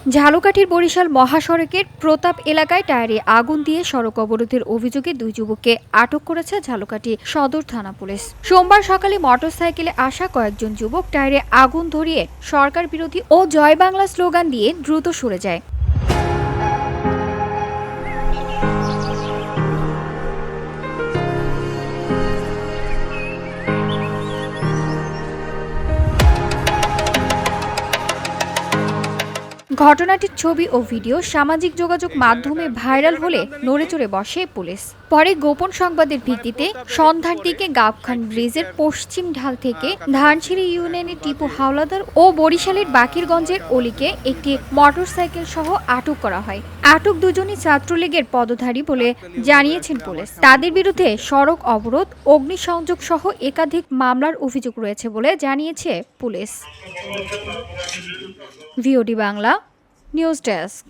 ঝালকাঠির বরিশাল মহাসড়কের প্রতাপ এলাকায় টায়ারে আগুন দিয়ে সড়ক অবরোধের অভিযোগে দুই যুবককে আটক করেছে ঝালকাঠি সদর থানা পুলিশ। সোমবার সকালে মোটরসাইকেলে আসা কয়েকজন যুবক টায়ারে আগুন ধরিয়ে সরকার বিরোধী ও জয় বাংলা স্লোগান দিয়ে দ্রুত সরে যায়। ঘটনাটির ছবি ও ভিডিও সামাজিক যোগাযোগ মাধ্যমে ভাইরাল হলে নড়েচড়ে বসে পুলিশ। পরে গোপন সংবাদের ভিত্তিতে সন্ধ্যার দিকে গাবখান ব্রিজের পশ্চিম ঢাল থেকে ধানসিঁড়ি ইউনিয়নের টিপু হাওলাদার ও বরিশালের বাকিরগঞ্জের অলিকে একটি মোটরসাইকেল সহ আটক করা হয়। আটক দুজনই ছাত্রলীগের পদধারী বলে জানিয়েছেন পুলিশ। তাদের বিরুদ্ধে সড়ক অবরোধ, অগ্নিসংযোগ সহ একাধিক মামলার অভিযোগ রয়েছে বলে জানিয়েছে police. VOD Bangla news desk.